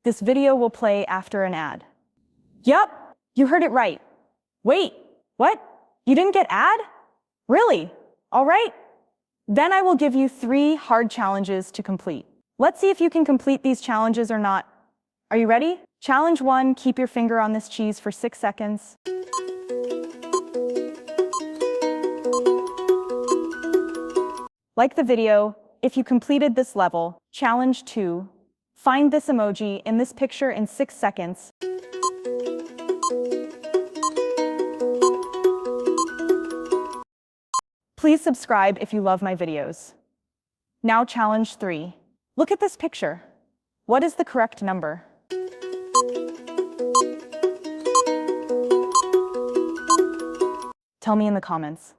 This video will play after an ad. Yup, you heard it right. Wait, what? You didn't get ad? Really? All right. Then I will give you 3 hard challenges to complete. Let's see if you can complete these challenges or not. Are you ready? Challenge 1, keep your finger on this cheese for 6 seconds. Like the video if you completed this level. Challenge 2, find this emoji in this picture in 6 seconds. Please subscribe if you love my videos. Now challenge 3. Look at this picture. What is the correct number? Tell me in the comments.